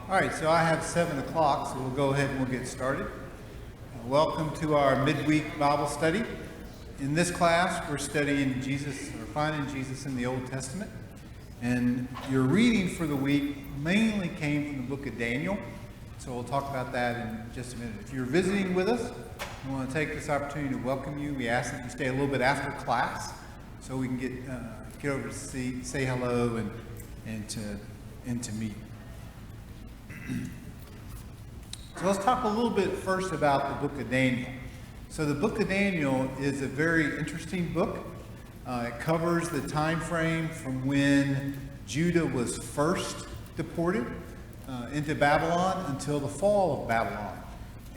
All right, so I have 7 o'clock, so we'll go ahead and we'll get started. Welcome to our midweek Bible study. In this class, we're studying Jesus, or finding Jesus in the Old Testament. And your reading for the week mainly came from the book of Daniel. So we'll talk about that in just a minute. If you're visiting with us, we want to take this opportunity to welcome you. We ask that you stay a little bit after class so we can get over to say hello and to meet. So let's talk a little bit first about the book of Daniel. So the book of Daniel is a very interesting book. It covers the time frame from when Judah was first deported into Babylon until the fall of Babylon.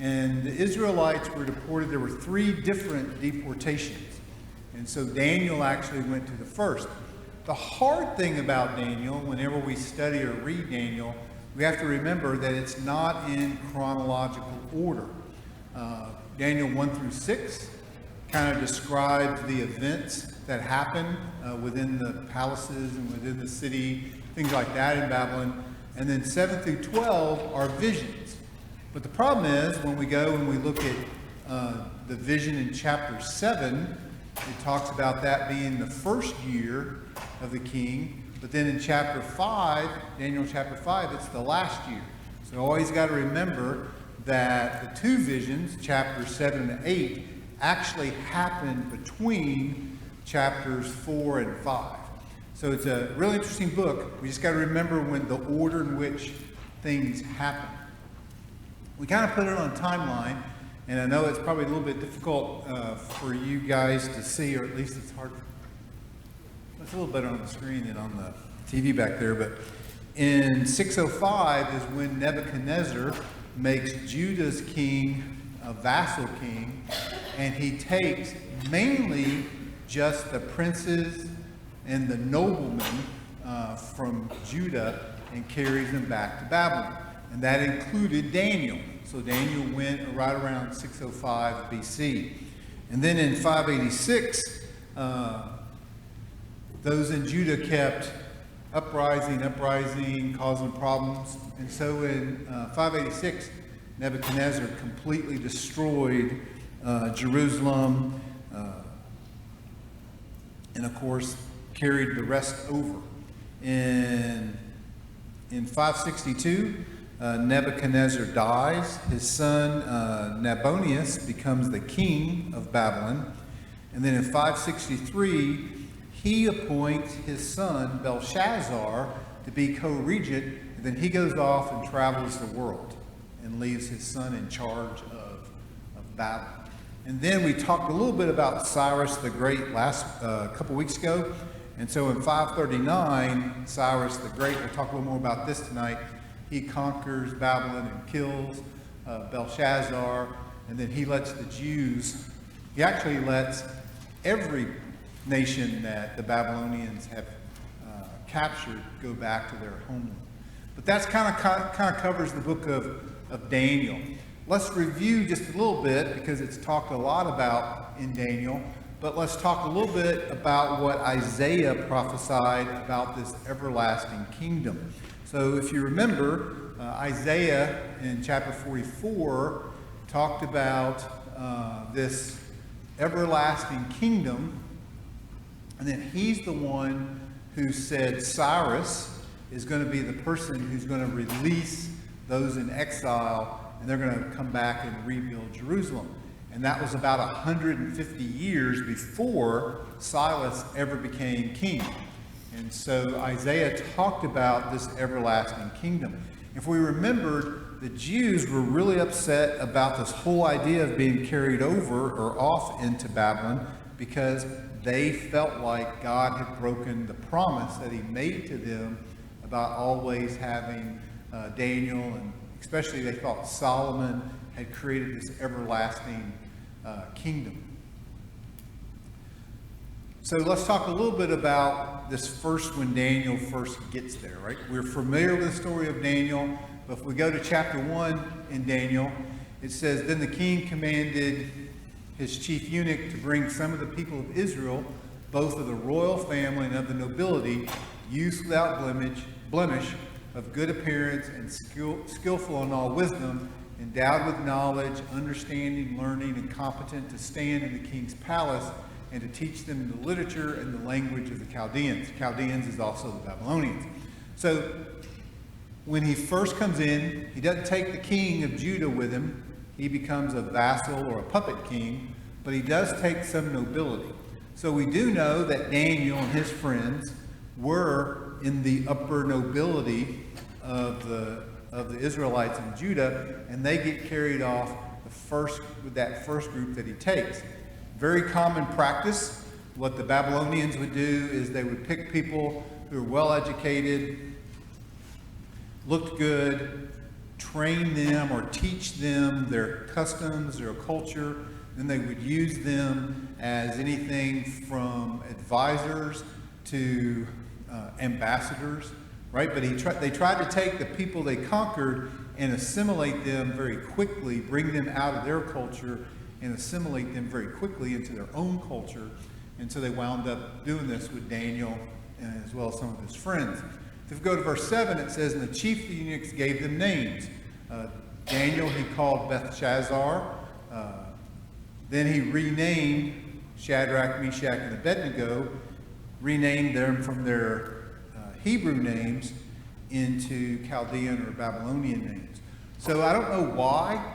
And the Israelites were deported. There were 3 different deportations. And so Daniel actually went to the first. The hard thing about Daniel, whenever we study or read Daniel, we have to remember that it's not in chronological order. Daniel 1 through 6 kind of describes the events that happen within the palaces and within the city, things like that in Babylon. And then 7 through 12 are visions. But the problem is when we go and we look at the vision in chapter 7, it talks about that being the first year of the king. But then in chapter 5, Daniel chapter 5, it's the last year. So always got to remember that the 2 visions, chapters 7 and 8, actually happened between chapters 4 and 5. So it's a really interesting book. We just got to remember when the order in which things happen. We kind of put it on a timeline, and I know it's probably a little bit difficult for you guys to see, or at least it's hard. It's a little better on the screen than on the TV back there, but in 605 is when Nebuchadnezzar makes Judah's king a vassal king, and he takes mainly just the princes and the noblemen from Judah and carries them back to Babylon. And that included Daniel. So Daniel went right around 605 BC. And then in 586, those in Judah kept uprising, causing problems. And so in 586, Nebuchadnezzar completely destroyed Jerusalem, and of course carried the rest over. In 562, Nebuchadnezzar dies. His son Nabonidus becomes the king of Babylon. And then in 563, he appoints his son Belshazzar to be co-regent, and then he goes off and travels the world and leaves his son in charge of Babylon. And then we talked a little bit about Cyrus the Great last couple weeks ago. And so in 539, Cyrus the Great, we'll talk a little more about this tonight, he conquers Babylon and kills Belshazzar, and then he lets the Jews, he actually lets every nation that the Babylonians have captured go back to their homeland. But that's kind of covers the book of Daniel. Let's review just a little bit, because it's talked a lot about in Daniel, but let's talk a little bit about what Isaiah prophesied about this everlasting kingdom. So if you remember, Isaiah in chapter 44 talked about this everlasting kingdom, and then he's the one who said Cyrus is going to be the person who's going to release those in exile, and they're going to come back and rebuild Jerusalem. And that was about 150 years before Cyrus ever became king. And so Isaiah talked about this everlasting kingdom. If we remember, the Jews were really upset about this whole idea of being carried over or off into Babylon, because they felt like God had broken the promise that he made to them about always having Daniel, and especially they thought Solomon had created this everlasting kingdom. So let's talk a little bit about this first, when Daniel first gets there, right? We're familiar with the story of Daniel, but if we go to chapter 1 in Daniel, it says, "Then the king commanded his chief eunuch to bring some of the people of Israel, both of the royal family and of the nobility, youths without blemish, of good appearance and skillful in all wisdom, endowed with knowledge, understanding, learning, and competent to stand in the king's palace and to teach them the literature and the language of the Chaldeans. Chaldeans is also the Babylonians. So when he first comes in, he doesn't take the king of Judah with him. He becomes a vassal or a puppet king, but he does take some nobility. So we do know that Daniel and his friends were in the upper nobility of the Israelites in Judah, and they get carried off with that first group that he takes. Very common practice. What the Babylonians would do is they would pick people who were well educated, looked good, train them or teach them their customs, their culture. Then they would use them as anything from advisors to ambassadors, right? But they tried to take the people they conquered and assimilate them very quickly, bring them out of their culture and assimilate them very quickly into their own culture. And so they wound up doing this with Daniel and as well as some of his friends. If we go to verse 7, it says, "And the chief of the eunuchs gave them names. Daniel he called Belshazzar. Then he renamed Shadrach, Meshach, and Abednego, renamed them from their Hebrew names into Chaldean or Babylonian names." So I don't know why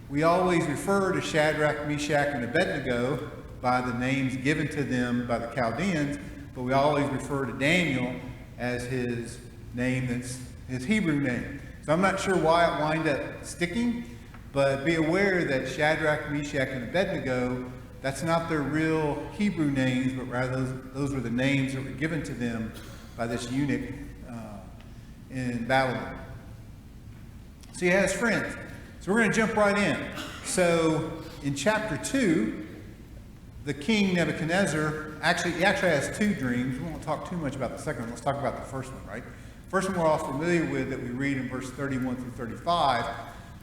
we always refer to Shadrach, Meshach, and Abednego by the names given to them by the Chaldeans, but we always refer to Daniel as his name that's his Hebrew name. So I'm not sure why it wind up sticking, but be aware that Shadrach, Meshach, and Abednego, that's not their real Hebrew names, but rather those were the names that were given to them by this eunuch in Babylon. So he has friends. So we're going to jump right in. So in chapter 2, the king Nebuchadnezzar, he actually has two dreams. We won't talk too much about the second one. Let's talk about the first one, right? First one we're all familiar with that we read in verse 31 through 35.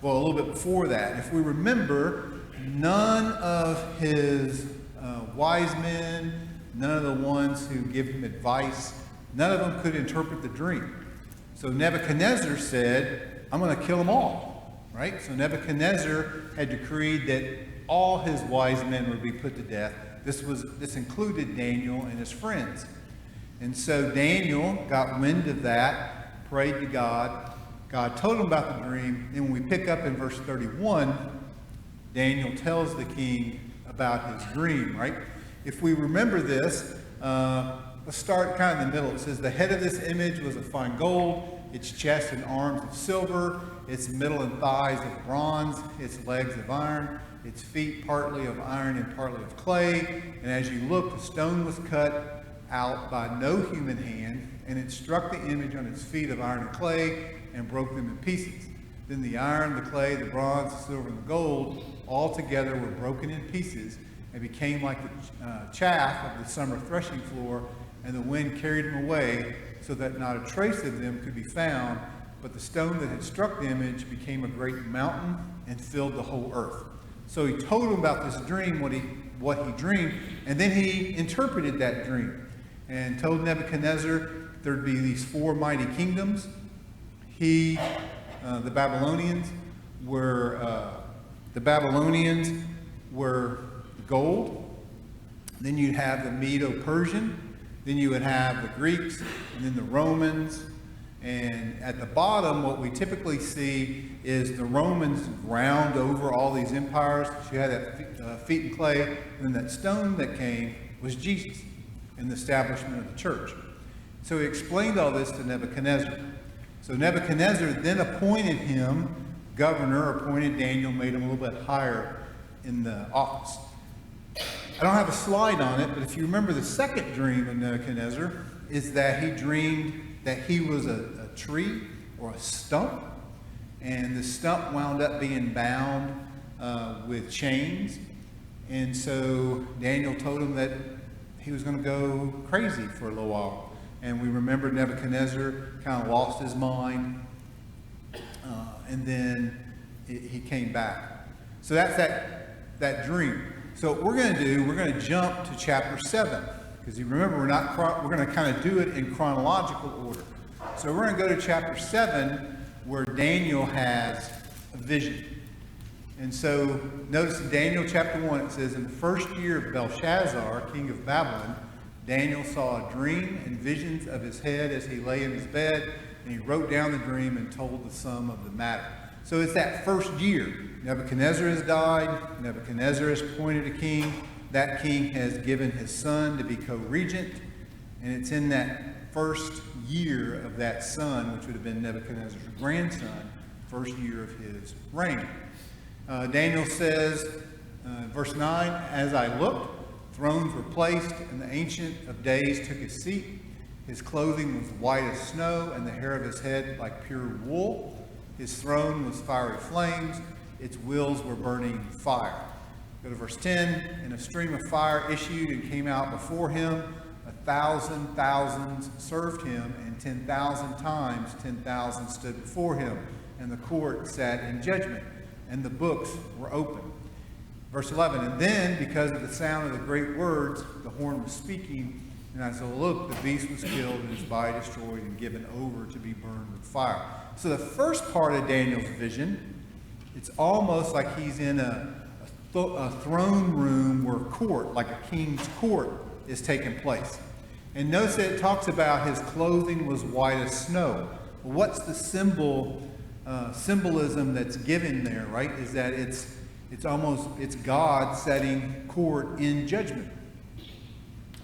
Well, a little bit before that. If we remember, none of his wise men, none of the ones who give him advice, none of them could interpret the dream. So Nebuchadnezzar said, "I'm going to kill them all," right? So Nebuchadnezzar had decreed that all his wise men would be put to death. This included Daniel and his friends. And so Daniel got wind of that, prayed to God. God told him about the dream. And when we pick up in verse 31, Daniel tells the king about his dream, right? If we remember this, let's start kind of in the middle. It says, "The head of this image was of fine gold, its chest and arms of silver, its middle and thighs of bronze, its legs of iron, its feet partly of iron and partly of clay. And as you looked, a stone was cut out by no human hand, and it struck the image on its feet of iron and clay and broke them in pieces. Then the iron, the clay, the bronze, the silver, and the gold all together were broken in pieces and became like the chaff of the summer threshing floor, and the wind carried them away so that not a trace of them could be found. But the stone that had struck the image became a great mountain and filled the whole earth." So he told him about this dream, what he dreamed, and then he interpreted that dream and told Nebuchadnezzar there'd be these four mighty kingdoms. The Babylonians were gold. Then you'd have the Medo-Persian. Then you would have the Greeks, and then the Romans. And at the bottom, what we typically see is the Romans ground over all these empires. So you had that feet in clay, and then that stone that came was Jesus and the establishment of the church. So he explained all this to Nebuchadnezzar. So Nebuchadnezzar then appointed him governor, appointed Daniel, made him a little bit higher in the office. I don't have a slide on it, but if you remember the second dream of Nebuchadnezzar is that he dreamed that he was a tree or a stump, and the stump wound up being bound with chains. And so Daniel told him that he was going to go crazy for a little while. And we remember Nebuchadnezzar kind of lost his mind, and then he came back. So that's that dream. So what we're going to do, we're going to jump to chapter 7. Because you remember, we're going to kind of do it in chronological order. So we're going to go to chapter 7, where Daniel has a vision. And so notice in Daniel chapter 1, it says, in the first year of Belshazzar, king of Babylon, Daniel saw a dream and visions of his head as he lay in his bed, and he wrote down the dream and told the sum of the matter. So it's that first year. Nebuchadnezzar has died. Nebuchadnezzar has appointed a king. That king has given his son to be co-regent. And it's in that first year of that son, which would have been Nebuchadnezzar's grandson, first year of his reign. Daniel says, verse 9, as I looked, thrones were placed, and the Ancient of Days took his seat. His clothing was white as snow, and the hair of his head like pure wool. His throne was fiery flames. Its wheels were burning fire. Go to verse 10. And a stream of fire issued and came out before him. 1,000 thousands served him, and 10,000 times 10,000 stood before him. And the court sat in judgment, and the books were open. Verse 11. And then, because of the sound of the great words, the horn was speaking. And as I looked, the beast was killed, and his body destroyed and given over to be burned with fire. So the first part of Daniel's vision, it's almost like he's in a throne room where court, like a king's court, is taking place. And notice that it talks about his clothing was white as snow. Well, what's the symbolism that's given there, right? Is that it's God setting court in judgment.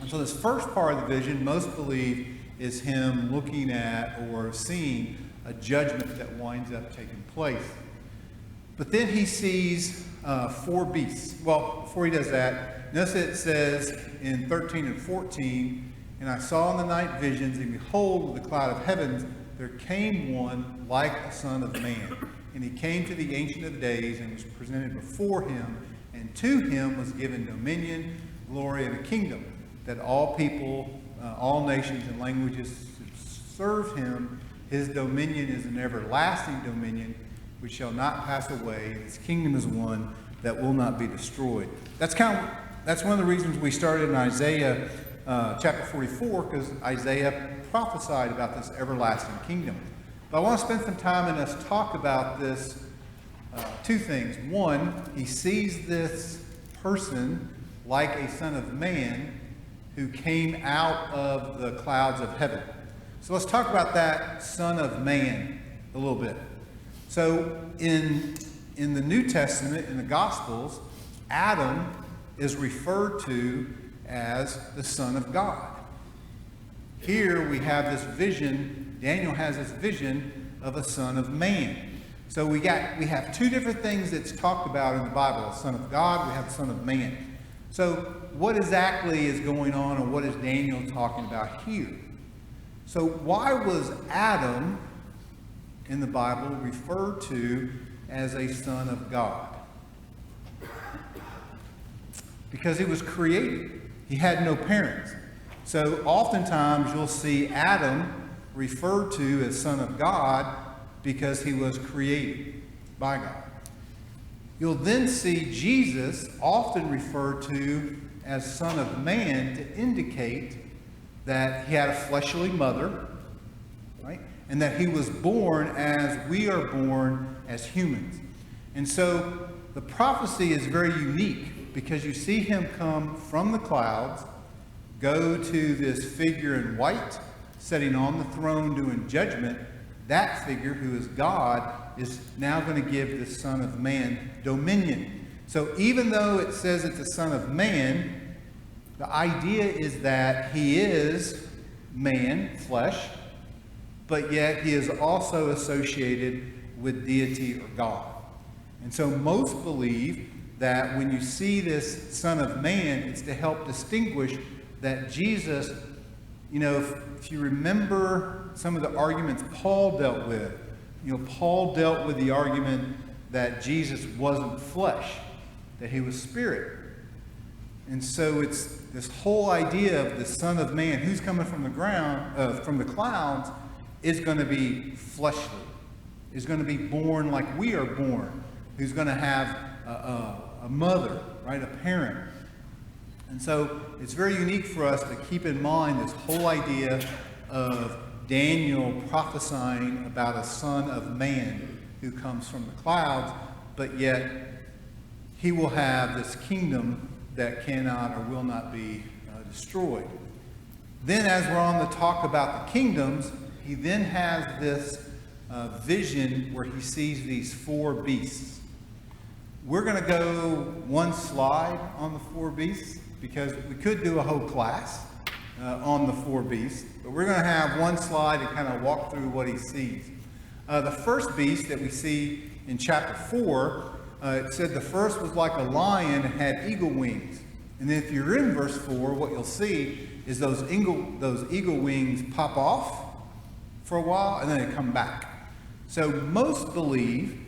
And so this first part of the vision, most believe, is him looking at or seeing a judgment that winds up taking place. But then he sees 4 beasts. Well, before he does that, notice it says in 13 and 14, and I saw in the night visions, and behold, with the cloud of heavens, there came one like a son of man. And he came to the Ancient of Days and was presented before him, and to him was given dominion, glory, and a kingdom, that all people, all nations and languages should serve him. His dominion is an everlasting dominion, which shall not pass away, and his kingdom is one that will not be destroyed. That's one of the reasons we started in Isaiah chapter 44, because Isaiah prophesied about this everlasting kingdom. But I want to spend some time and us talk about this, 2 things. One, he sees this person like a son of man who came out of the clouds of heaven. So let's talk about that son of man a little bit. So in the New Testament, in the Gospels, Adam is referred to as the Son of God. Here we have this vision, Daniel has this vision of a son of man. So we have 2 different things that's talked about in the Bible, a son of God, we have a son of man. So what exactly is going on, and what is Daniel talking about here? So why was Adam in the Bible referred to as a son of God? Because he was created. He had no parents. So oftentimes you'll see Adam referred to as son of God because he was created by God. You'll then see Jesus often referred to as son of man to indicate that he had a fleshly mother, right? And that he was born as we are born as humans. And so the prophecy is very unique because you see him come from the clouds, go to this figure in white, sitting on the throne doing judgment. That figure, who is God, is now going to give the Son of Man dominion. So even though it says it's a son of man, the idea is that he is man, flesh, but yet he is also associated with deity or God. And so most believe that when you see this Son of Man, it's to help distinguish that Jesus, if you remember some of the arguments Paul dealt with, Paul dealt with the argument that Jesus wasn't flesh, that he was spirit. And so it's this whole idea of the Son of Man, who's coming from the ground, from the clouds, is going to be fleshly, is going to be born like we are born, who's going to have a mother, right, a parent. And so it's very unique for us to keep in mind this whole idea of Daniel prophesying about a son of man who comes from the clouds, but yet he will have this kingdom that cannot or will not be destroyed. Then as we're on the talk about the kingdoms, he then has this vision where he sees these four beasts. We're going to go one slide on the four beasts because we could do a whole class on the four beasts, but we're going to have one slide and kind of walk through what he sees. The first beast that we see in chapter 4, it said the first was like a lion and had eagle wings. And then if you're in verse 4, what you'll see is those eagle wings pop off for a while and then they come back. So most believe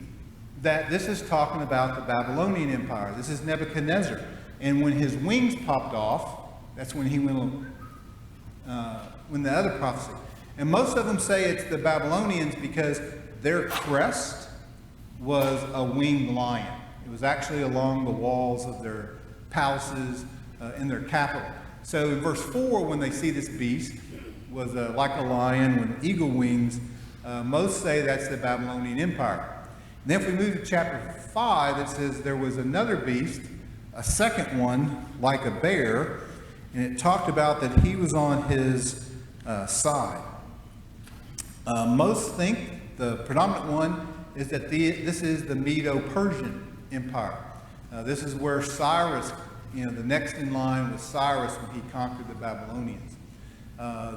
that this is talking about the Babylonian Empire. This is Nebuchadnezzar. And when his wings popped off, that's when he went, when the other prophecy. And most of them say it's the Babylonians because their crest was a winged lion. It was actually along the walls of their palaces in their capital. So in verse 4, when they see this beast was like a lion with eagle wings, most say that's the Babylonian Empire. And then if we move to chapter 5, it says there was another beast, a second one like a bear, and it talked about that he was on his side. Most think the predominant one is that this is the Medo-Persian Empire. This is where Cyrus, the next in line was Cyrus when he conquered the Babylonians.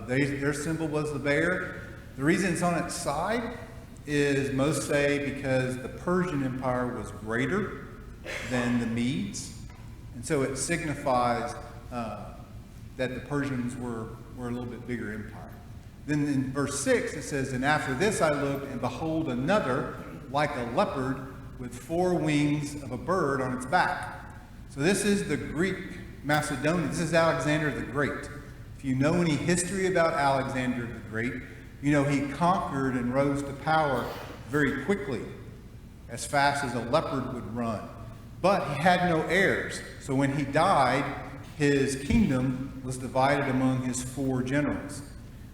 Their symbol was the bear. The reason it's on its side is most say because the Persian Empire was greater than the Medes. And so it signifies that the Persians were a little bit bigger empire. Then in verse 6 it says, and after this I looked, and behold another like a leopard with four wings of a bird on its back. So this is the Greek Macedonian. This is Alexander the Great. If you know any history about Alexander the Great, you know he conquered and rose to power very quickly, as fast as a leopard would run. But he had no heirs. So when he died, his kingdom was divided among his four generals.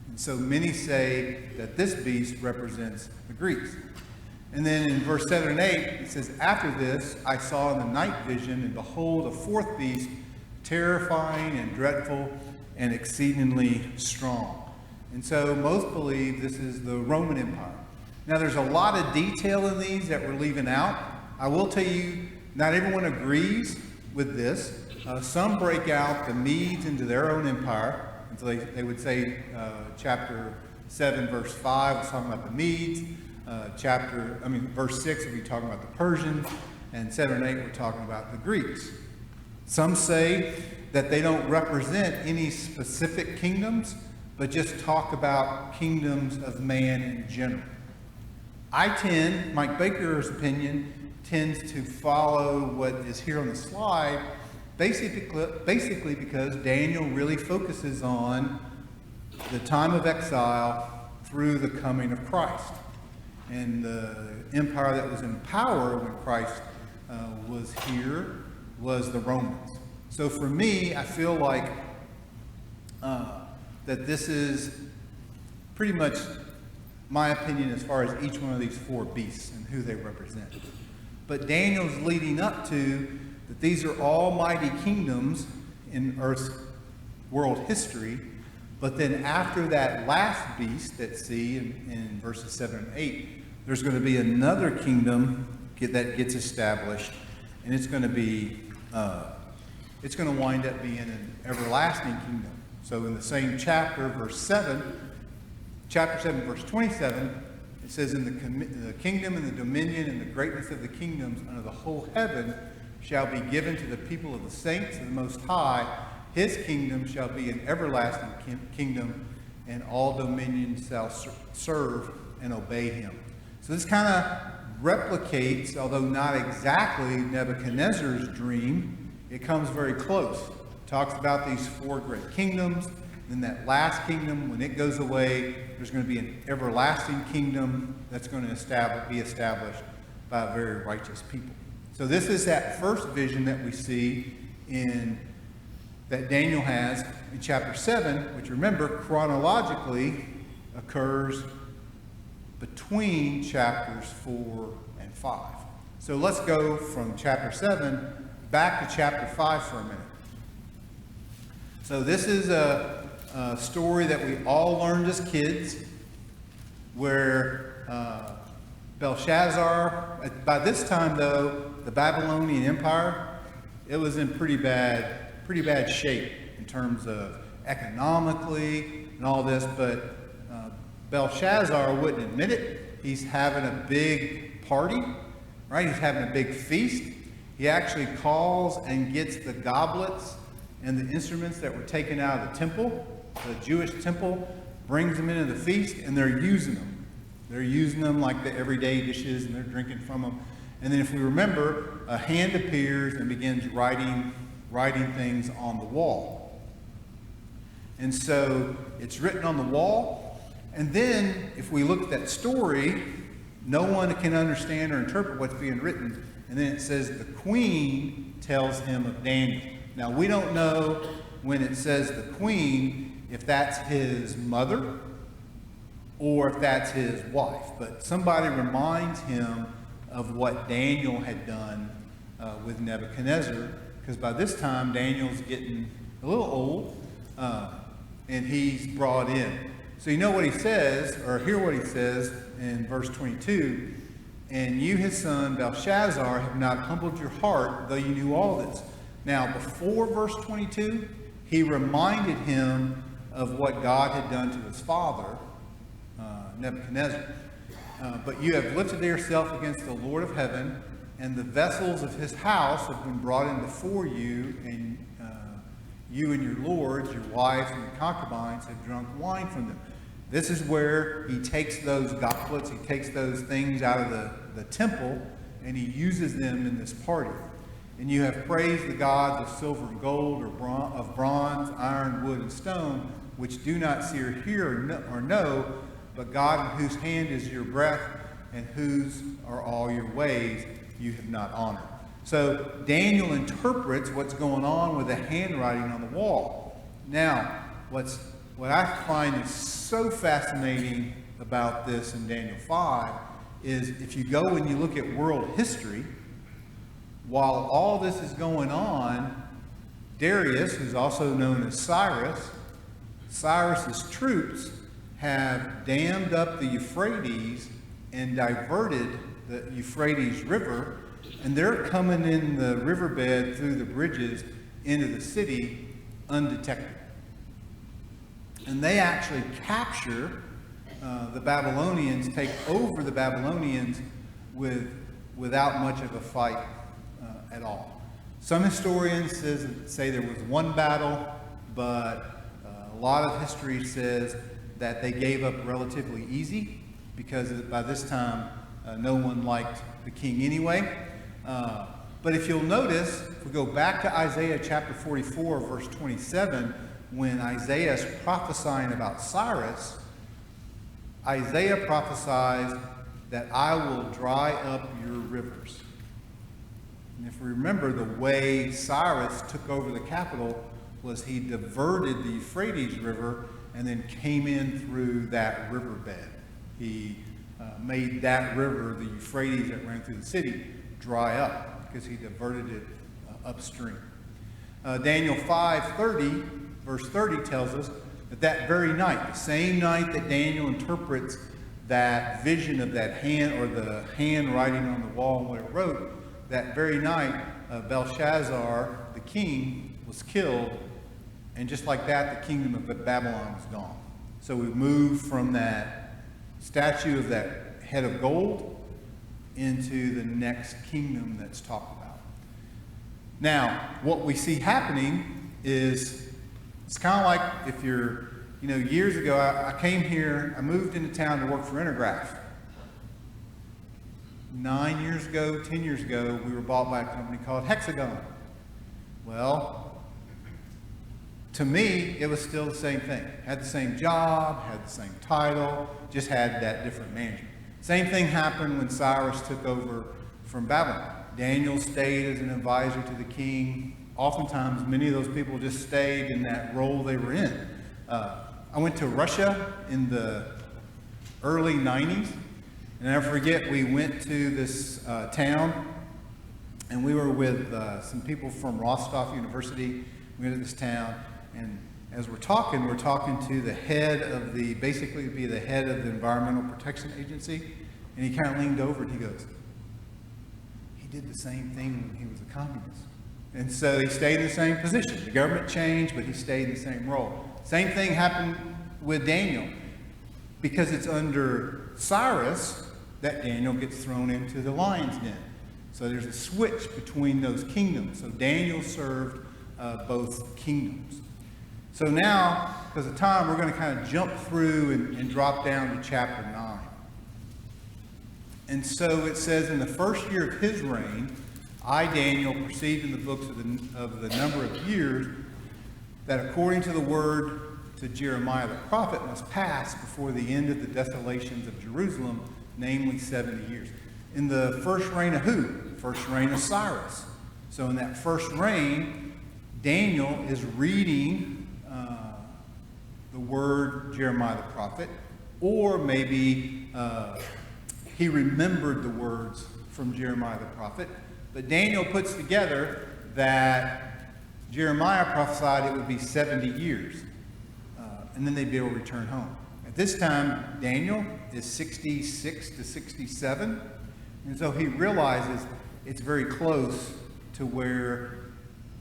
And so many say that this beast represents the Greeks. And then in verse 7 and 8, it says, after this I saw in the night vision, and behold, a fourth beast, terrifying and dreadful and exceedingly strong. And so most believe this is the Roman Empire. Now there's a lot of detail in these that we're leaving out. I will tell you, not everyone agrees with this. Some break out the Medes into their own empire. And so they would say chapter 7 verse 5 was talking about the Medes. Verse 6 will be talking about the Persians. And 7 and 8 we're talking about the Greeks. Some say that they don't represent any specific kingdoms, but just talk about kingdoms of man in general. Mike Baker's opinion tends to follow what is here on the slide, basically because Daniel really focuses on the time of exile through the coming of Christ. And the empire that was in power when Christ was here was the Romans. So for me, I feel like that this is pretty much my opinion as far as each one of these four beasts and who they represent. But Daniel's leading up to that these are almighty kingdoms in Earth's world history, but then after that last beast that see in verses 7 and 8, there's going to be another kingdom that gets established, and it's going to be it's going to wind up being an everlasting kingdom. So in the same chapter, chapter 7, verse 27, it says, in the kingdom and the dominion and the greatness of the kingdoms under the whole heaven shall be given to the people of the saints of the Most High. His kingdom shall be an everlasting kingdom, and all dominions shall serve and obey him. So this kind of replicates, although not exactly Nebuchadnezzar's dream, it comes very close. It talks about these four great kingdoms. Then that last kingdom, when it goes away, there's going to be an everlasting kingdom that's going to be established by a very righteous people. So this is that first vision that we see that Daniel has in chapter 7, which remember, chronologically, occurs between chapters 4 and 5. So let's go from chapter 7 back to chapter 5 for a minute. So this is a story that we all learned as kids, where Belshazzar, by this time though, the Babylonian Empire, it was in pretty bad shape in terms of economically and all this, but Belshazzar wouldn't admit it. He's having a big party, right? He's having a big feast. He actually calls and gets the goblets and the instruments that were taken out of the temple, the Jewish temple, brings them into the feast, and they're using them. They're using them like the everyday dishes, and they're drinking from them. And then if we remember, a hand appears and begins writing things on the wall. And so it's written on the wall. And then if we look at that story, no one can understand or interpret what's being written. And then it says the queen tells him of Daniel. Now we don't know when it says the queen if that's his mother or if that's his wife. But somebody reminds him of what Daniel had done with Nebuchadnezzar, because by this time Daniel's getting a little old, and he's brought in. So you know what he says, or hear what he says in verse 22, and you, his son, Belshazzar, have not humbled your heart, though you knew all this. Now, before verse 22, he reminded him of what God had done to his father, Nebuchadnezzar. But you have lifted yourself against the Lord of heaven, and the vessels of his house have been brought in before you, and you and your lords, your wives, and your concubines have drunk wine from them. This is where he takes those goblets, he takes those things out of the temple, and he uses them in this party. And you have praised the gods of silver and gold, or of bronze, iron, wood, and stone, which do not see or hear or know, but God in whose hand is your breath, and whose are all your ways, you have not honored. So Daniel interprets what's going on with the handwriting on the wall. Now, what I find is so fascinating about this in Daniel 5 is if you go and you look at world history, while all this is going on, Darius, who's also known as Cyrus's troops have dammed up the Euphrates and diverted the Euphrates River, and they're coming in the riverbed through the bridges into the city undetected. And they actually capture the Babylonians, take over the Babylonians without much of a fight at all. Some historians say there was one battle, but a lot of history says that they gave up relatively easy, because by this time no one liked the king anyway. But if you'll notice, if we go back to Isaiah chapter 44, verse 27, when Isaiah is prophesying about Cyrus, Isaiah prophesies that I will dry up your rivers. And if we remember, the way Cyrus took over the capital was he diverted the Euphrates River and then came in through that riverbed. He made that river, the Euphrates that ran through the city, dry up because he diverted it upstream. Daniel 5:30, verse 30 tells us that very night, the same night that Daniel interprets that vision of that hand, or the hand writing on the wall and what it wrote, that very night Belshazzar, the king, was killed, and just like that, the kingdom of Babylon was gone. So we moved from that statue of that head of gold into the next kingdom that's talked about. Now, what we see happening is, it's kind of like if you're, years ago, I came here, I moved into town to work for Intergraph. 9 years ago, 10 years ago, we were bought by a company called Hexagon. Well, to me, it was still the same thing. Had the same job, had the same title, just had that different management. Same thing happened when Cyrus took over from Babylon. Daniel stayed as an advisor to the king. Oftentimes, many of those people just stayed in that role they were in. I went to Russia in the early 90s. And I forget, we went to this town, and we were with some people from Rostov University. We went to this town, and as we're talking to the head of basically the head of the Environmental Protection Agency, and he kind of leaned over and he goes, he did the same thing when he was a communist. And so he stayed in the same position. The government changed, but he stayed in the same role. Same thing happened with Daniel. Because it's under Cyrus that Daniel gets thrown into the lion's den. So there's a switch between those kingdoms. So Daniel served both kingdoms. So now, because of time, we're going to kind of jump through and drop down to chapter 9. And so it says, in the first year of his reign, I, Daniel, perceived in the books of the number of years that according to the word to Jeremiah the prophet must pass before the end of the desolations of Jerusalem, namely 70 years. In the first reign of who? First reign of Cyrus. So in that first reign, Daniel is reading the word Jeremiah the prophet, or maybe he remembered the words from Jeremiah the prophet. But Daniel puts together that Jeremiah prophesied it would be 70 years, and then they'd be able to return home. At this time, Daniel is 66 to 67, and so he realizes it's very close to where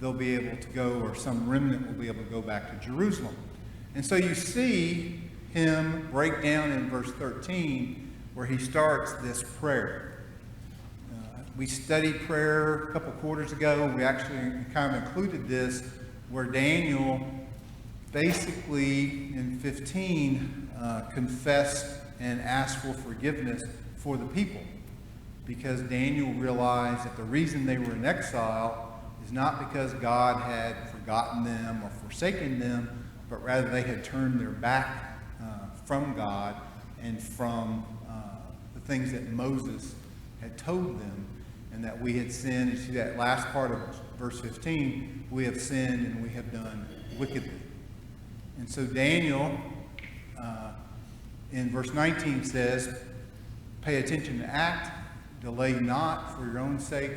they'll be able to go, or some remnant will be able to go back to Jerusalem. And so you see him break down in verse 13 where he starts this prayer. We studied prayer a couple quarters ago. We actually kind of included this where Daniel basically in 15 confessed and asked for forgiveness for the people, because Daniel realized that the reason they were in exile is not because God had forgotten them or forsaken them, but rather they had turned their back from God and from the things that Moses had told them, and that we had sinned. You see that last part of verse 15, we have sinned and we have done wickedly. And so Daniel in verse 19 says, pay attention to act, delay not for your own sake,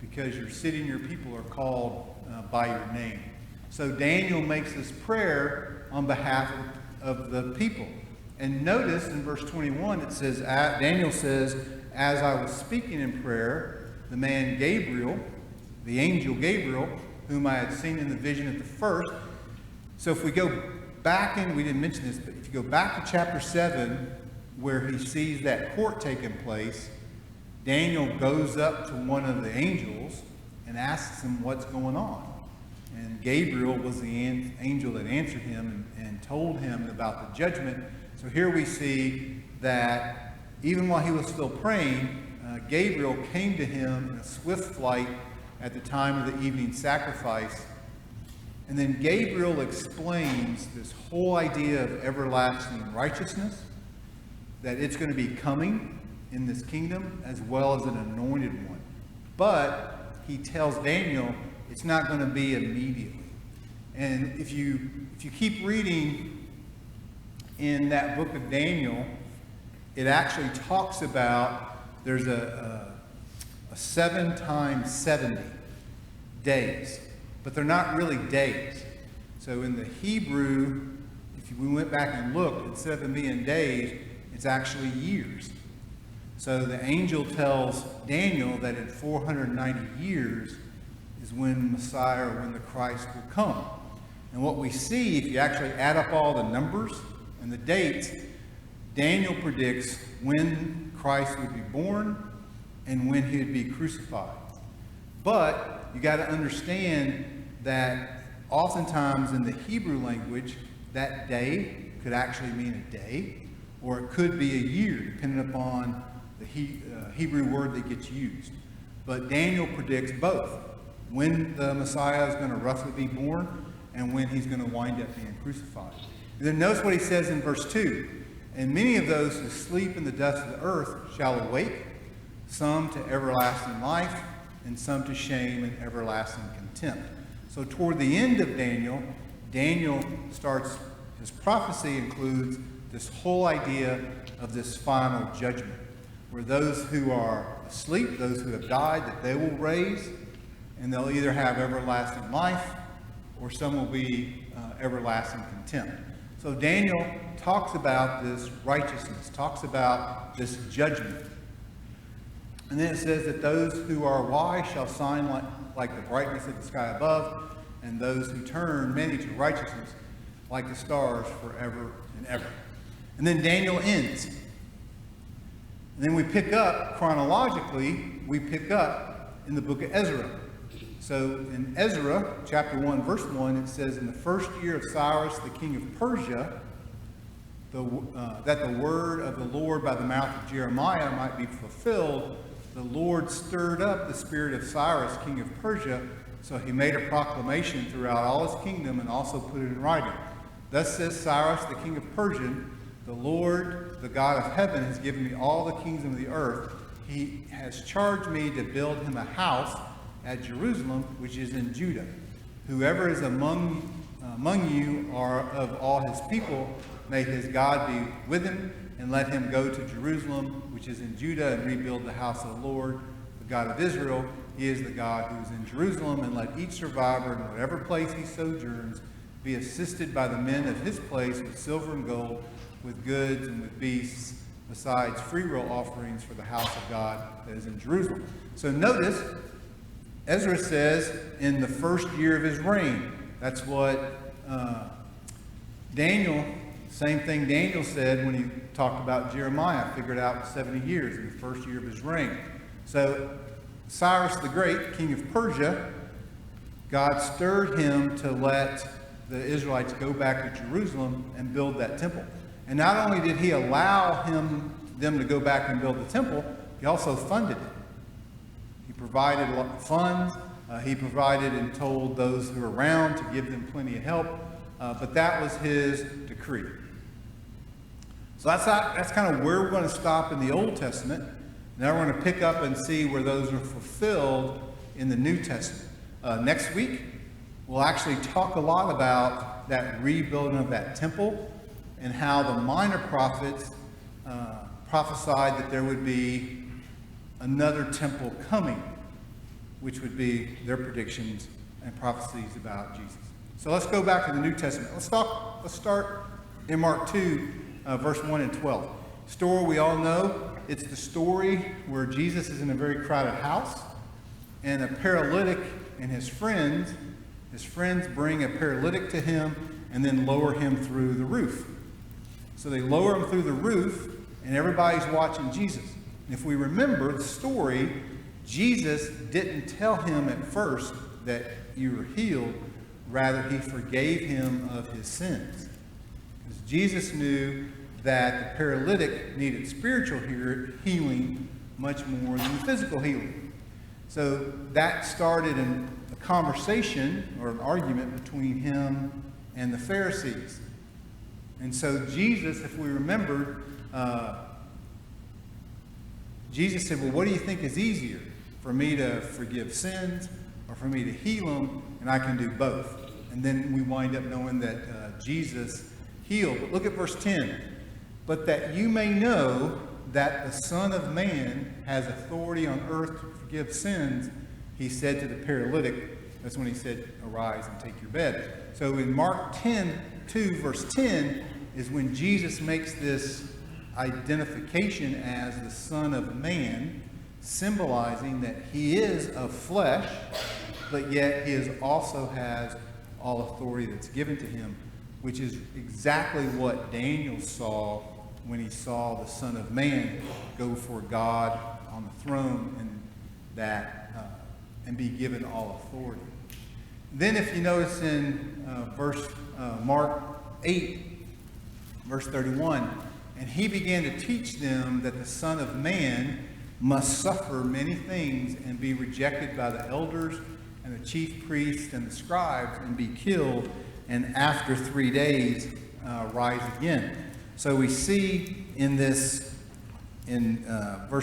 because your city and your people are called by your name. So Daniel makes this prayer on behalf of the people. And notice in verse 21 it says, Daniel says, as I was speaking in prayer, the man Gabriel, the angel Gabriel, whom I had seen in the vision at the first. So if we go back in, we didn't mention this, but if you go back to chapter 7, where he sees that court taking place, Daniel goes up to one of the angels and asks him what's going on. And Gabriel was the angel that answered him and told him about the judgment. So here we see that even while he was still praying, Gabriel came to him in a swift flight at the time of the evening sacrifice. And then Gabriel explains this whole idea of everlasting righteousness, that it's going to be coming in this kingdom as well as an anointed one. But he tells Daniel it's not going to be immediately. And if you keep reading in that book of Daniel, it actually talks about there's a 7 times 70 days, but they're not really days. So in the Hebrew, if we went back and looked, instead of them being days, it's actually years. So the angel tells Daniel that in 490 years is when Messiah, or when the Christ will come. And what we see, if you actually add up all the numbers and the dates, Daniel predicts when Christ would be born and when he would be crucified. But you got to understand that oftentimes in the Hebrew language, that day could actually mean a day, or it could be a year, depending upon the Hebrew word that gets used. But Daniel predicts both, when the Messiah is going to roughly be born and when he's going to wind up being crucified. And then notice what he says in verse 2. And many of those who sleep in the dust of the earth shall awake, some to everlasting life, and some to shame and everlasting contempt. So toward the end of Daniel, Daniel starts, his prophecy includes this whole idea of this final judgment, where those who are asleep, those who have died, that they will raise, and they'll either have everlasting life, or some will be everlasting contempt. So Daniel talks about this righteousness, talks about this judgment. And then it says that those who are wise shall shine like the brightness of the sky above, and those who turn many to righteousness like the stars forever and ever. And then Daniel ends. And then we pick up, chronologically, we pick up in the book of Ezra. So in Ezra, chapter 1, verse 1, it says, in the first year of Cyrus, the king of Persia, that the word of the Lord by the mouth of Jeremiah might be fulfilled, the Lord stirred up the spirit of Cyrus, king of Persia, so he made a proclamation throughout all his kingdom and also put it in writing. Thus says Cyrus, the king of Persia, the Lord, the God of heaven, has given me all the kingdoms of the earth. He has charged me to build him a house at Jerusalem, which is in Judah. Whoever is among you or of all his people, may his God be with him, and let him go to Jerusalem, which is in Judah, and rebuild the house of the Lord, the God of Israel. He is the God who is in Jerusalem, and let each survivor in whatever place he sojourns be assisted by the men of his place with silver and gold, with goods and with beasts, besides freewill offerings for the house of God that is in Jerusalem. So notice, Ezra says in the first year of his reign. That's what Daniel, same thing Daniel said when he talked about Jeremiah, figured out 70 years in the first year of his reign. So Cyrus the Great, king of Persia, God stirred him to let the Israelites go back to Jerusalem and build that temple. And not only did he allow them to go back and build the temple, he also funded it. He provided funds. He provided and told those who were around to give them plenty of help. But that was his decree. So that's kind of where we're going to stop in the Old Testament. Now we're going to pick up and see where those are fulfilled in the New Testament. Next week, we'll actually talk a lot about that rebuilding of that temple and how the minor prophets prophesied that there would be another temple coming, which would be their predictions and prophecies about Jesus. So let's go back to the New Testament. Let's start in Mark 2, verse 1 and 12. Story we all know. It's the story where Jesus is in a very crowded house, and a paralytic and his friends bring a paralytic to him and then lower him through the roof. So they lower him through the roof, and everybody's watching Jesus. And if we remember the story, Jesus didn't tell him at first that you were healed. Rather, he forgave him of his sins. Because Jesus knew that the paralytic needed spiritual healing much more than physical healing. So that started a conversation or an argument between him and the Pharisees. And so Jesus, if we remember, Jesus said, well, what do you think is easier? For me to forgive sins or for me to heal them? And I can do both. And then we wind up knowing that Jesus healed. But look at verse 10. But that you may know that the Son of Man has authority on earth to forgive sins, he said to the paralytic. That's when he said, arise and take your bed. So in Mark 10:2, verse 10, is when Jesus makes this identification as the Son of Man, symbolizing that he is of flesh, but yet he also has all authority that's given to him, which is exactly what Daniel saw when he saw the Son of Man go before God on the throne and be given all authority. Then if you notice in Mark 8, verse 31, and he began to teach them that the Son of Man must suffer many things and be rejected by the elders and the chief priests and the scribes and be killed, and after 3 days rise again. So we see in verse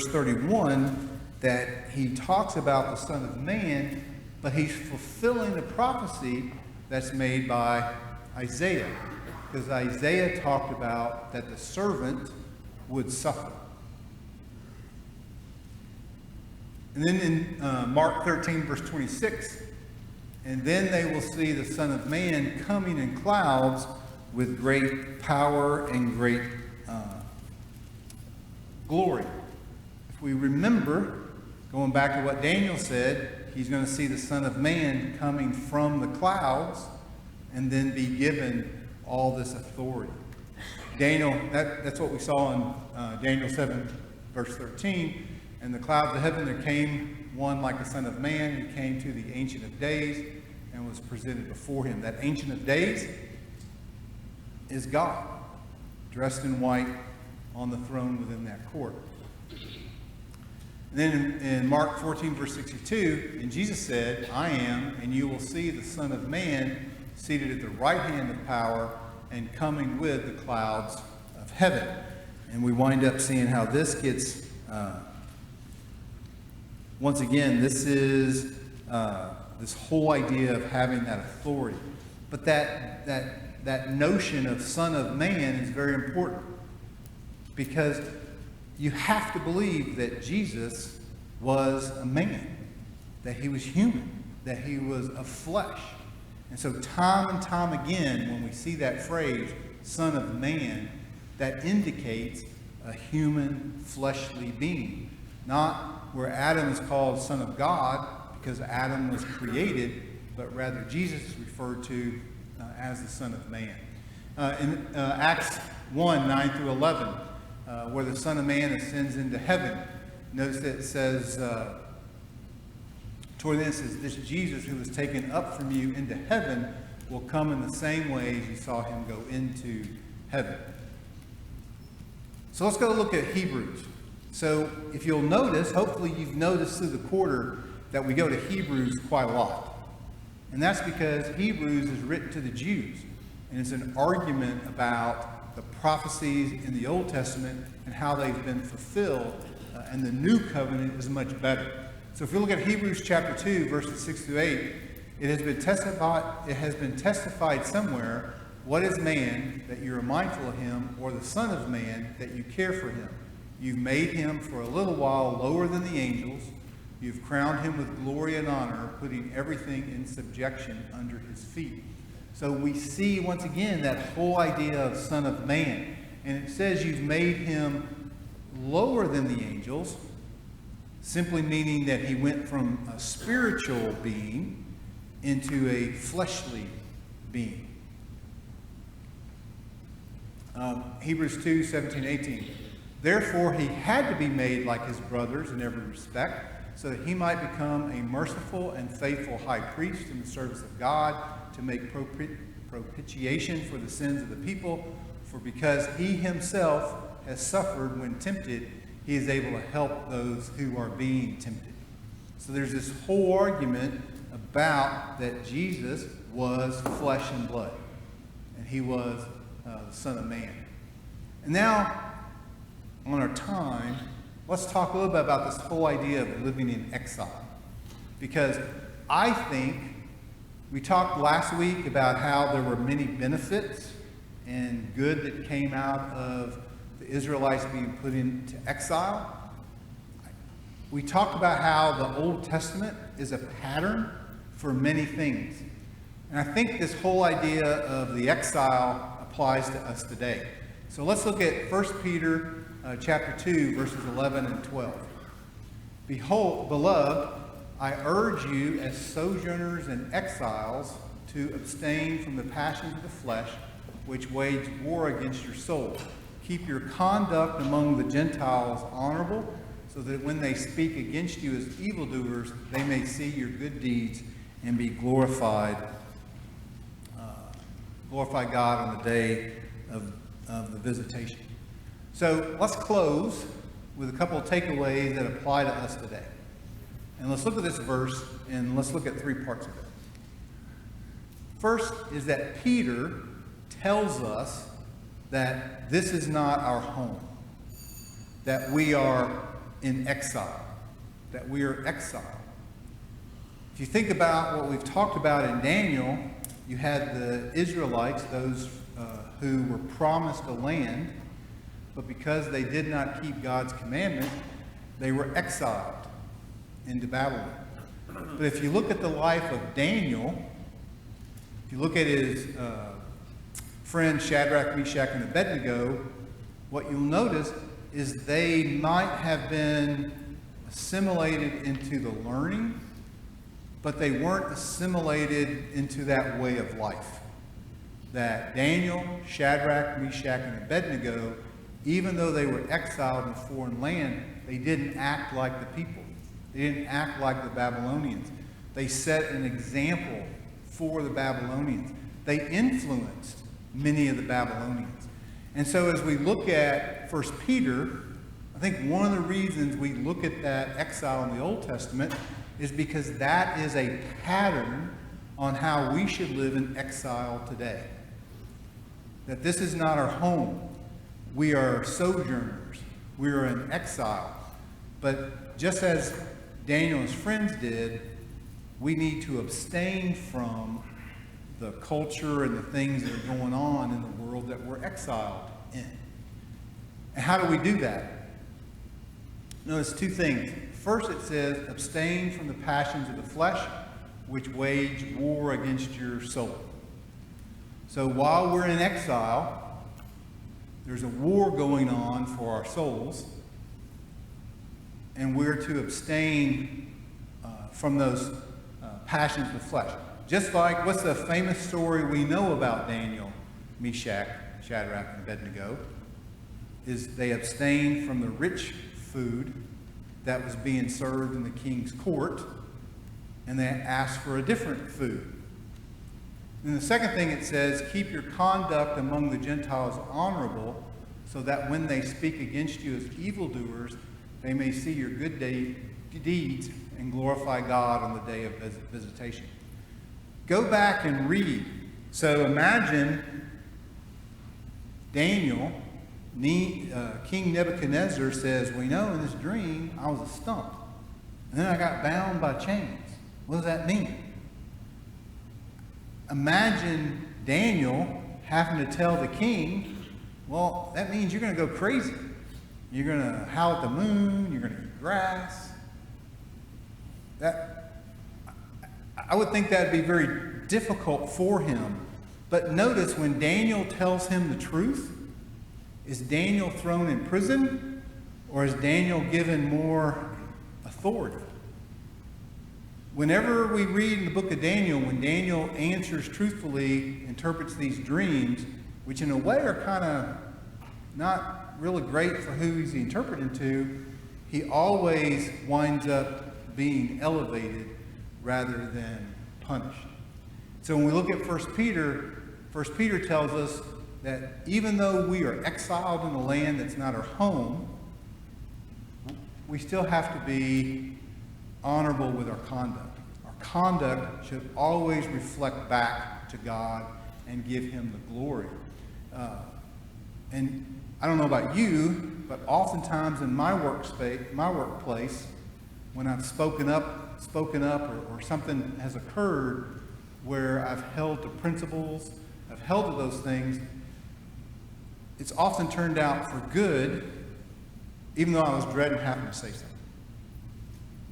31 that he talks about the Son of Man, but he's fulfilling the prophecy that's made by Isaiah. because Isaiah talked about that the servant would suffer. And then in Mark 13, verse 26, and then they will see the Son of Man coming in clouds with great power and great glory. If we remember, going back to what Daniel said, he's going to see the Son of Man coming from the clouds and then be given all this authority. Daniel, that's what we saw in Daniel 7, verse 13. In the clouds of heaven there came one like the Son of Man, who came to the Ancient of Days and was presented before him. That Ancient of Days is God, dressed in white on the throne within that court. And then in Mark 14, verse 62, and Jesus said, I am, and you will see the Son of Man seated at the right hand of power and coming with the clouds of heaven. And we wind up seeing how this gets, once again, this is this whole idea of having that authority. But that notion of Son of Man is very important, because you have to believe that Jesus was a man, that he was human, that he was of flesh. And so time and time again, when we see that phrase, Son of Man, that indicates a human, fleshly being. Not where Adam is called Son of God because Adam was created, but rather Jesus is referred to as the Son of Man. In Acts 1, 9 through 11, where the Son of Man ascends into heaven, notice that it says, toward this is this Jesus who was taken up from you into heaven will come in the same way as you saw him go into heaven. So let's go look at Hebrews. So if you'll notice, hopefully you've noticed through the quarter that we go to Hebrews quite a lot. And that's because Hebrews is written to the Jews. And it's an argument about the prophecies in the Old Testament and how they've been fulfilled. And the new covenant is much better. So if you look at Hebrews chapter 2, verses 6 through 8, it has been testified somewhere, what is man that you are mindful of him, or the Son of Man that you care for him? You've made him for a little while lower than the angels. You've crowned him with glory and honor, putting everything in subjection under his feet. So we see once again that whole idea of Son of Man. And it says you've made him lower than the angels, simply meaning that he went from a spiritual being into a fleshly being. Hebrews 2, 17, 18. Therefore he had to be made like his brothers in every respect, so that he might become a merciful and faithful high priest in the service of God, to make propitiation for the sins of the people. For because he himself has suffered when tempted, he is able to help those who are being tempted. So there's this whole argument about that Jesus was flesh and blood, and he was the Son of Man. And now, on our time, let's talk a little bit about this whole idea of living in exile. Because I think we talked last week about how there were many benefits and good that came out of the Israelites being put into exile. We talked about how the Old Testament is a pattern for many things. And I think this whole idea of the exile applies to us today. So let's look at 1 Peter chapter 2, verses 11 and 12. Behold, beloved, I urge you as sojourners and exiles to abstain from the passions of the flesh, which wage war against your soul. Keep your conduct among the Gentiles honorable, so that when they speak against you as evildoers, they may see your good deeds and be glorify God on the day of the visitation. So let's close with a couple of takeaways that apply to us today. And let's look at this verse, and let's look at three parts of it. First is that Peter tells us that this is not our home, that we are in exile, that we are exiled. If you think about what we've talked about in Daniel, you had the Israelites, those who were promised a land, but because they did not keep God's commandment, they were exiled into Babylon. But if you look at the life of Daniel, if you look at his friends Shadrach, Meshach, and Abednego, what you'll notice is they might have been assimilated into the learning, but they weren't assimilated into that way of life. That Daniel, Shadrach, Meshach, and Abednego, even though they were exiled in a foreign land, they didn't act like the people. They didn't act like the Babylonians. They set an example for the Babylonians. They influenced many of the Babylonians. And so as we look at 1 Peter, I think one of the reasons we look at that exile in the Old Testament is because that is a pattern on how we should live in exile today. That this is not our home. We are sojourners. We are in exile. But just as Daniel and his friends did, we need to abstain from the culture and the things that are going on in the world that we're exiled in. And how do we do that? Notice two things. First, it says, abstain from the passions of the flesh, which wage war against your soul. So while we're in exile, there's a war going on for our souls, and we're to abstain from those passions of the flesh. Just like, what's the famous story we know about Daniel, Meshach, Shadrach, and Abednego, is they abstained from the rich food that was being served in the king's court, and they asked for a different food. And the second thing it says, keep your conduct among the Gentiles honorable, so that when they speak against you as evildoers, they may see your good deeds and glorify God on the day of visitation. Go back and read. So imagine Daniel, King Nebuchadnezzar says, we know in this dream I was a stump. And then I got bound by chains. What does that mean? Imagine Daniel having to tell the king, well, that means you're going to go crazy. You're going to howl at the moon. You're going to eat grass. I would think that would be very difficult for him. But notice when Daniel tells him the truth, is Daniel thrown in prison, or is Daniel given more authority? Whenever we read in the book of Daniel, when Daniel answers truthfully, interprets these dreams, which in a way are kind of not really great for who he's interpreting to, he always winds up being elevated rather than punished. So when we look at 1 Peter tells us that even though we are exiled in a land that's not our home, we still have to be honorable with our conduct. Our conduct should always reflect back to God and give him the glory. And I don't know about you, but oftentimes in my workplace, when I've spoken up, or something has occurred where I've held to principles, I've held to those things, it's often turned out for good, even though I was dreading having to say something.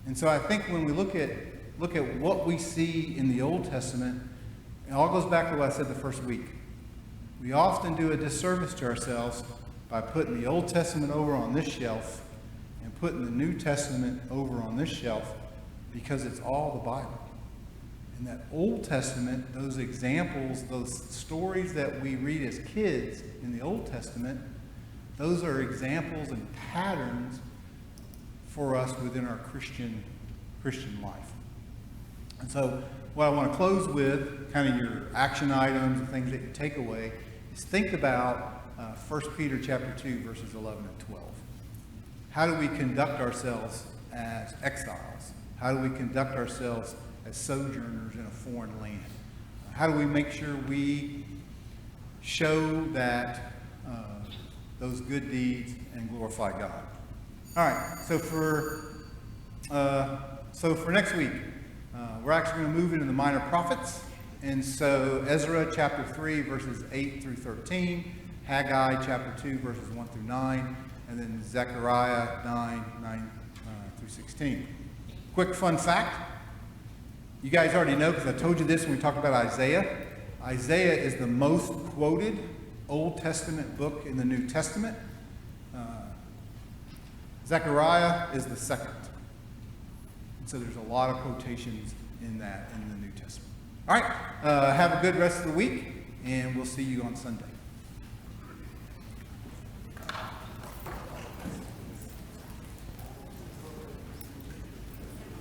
And so I think when we look at what we see in the Old Testament, it all goes back to what I said the first week. We often do a disservice to ourselves by putting the Old Testament over on this shelf and putting the New Testament over on this shelf, because it's all the Bible. In that Old Testament, those examples, those stories that we read as kids in the Old Testament, those are examples and patterns for us within our Christian life. And so what I want to close with, kind of your action items and things that you take away, is think about 1 Peter chapter 2, verses 11 and 12. How do we conduct ourselves as exiles? How do we conduct ourselves as sojourners in a foreign land? How do we make sure we show that those good deeds and glorify God? All right, so for next week, we're actually going to move into the Minor Prophets, And so Ezra chapter 3, verses 8 through 13, Haggai chapter 2, verses 1 through 9, and then Zechariah 9 through 16. Quick fun fact. You guys already know because I told you this when we talked about Isaiah. Isaiah is the most quoted Old Testament book in the New Testament. Zechariah is the second. And so there's a lot of quotations in that in the New Testament. All right, have a good rest of the week, and we'll see you on Sunday.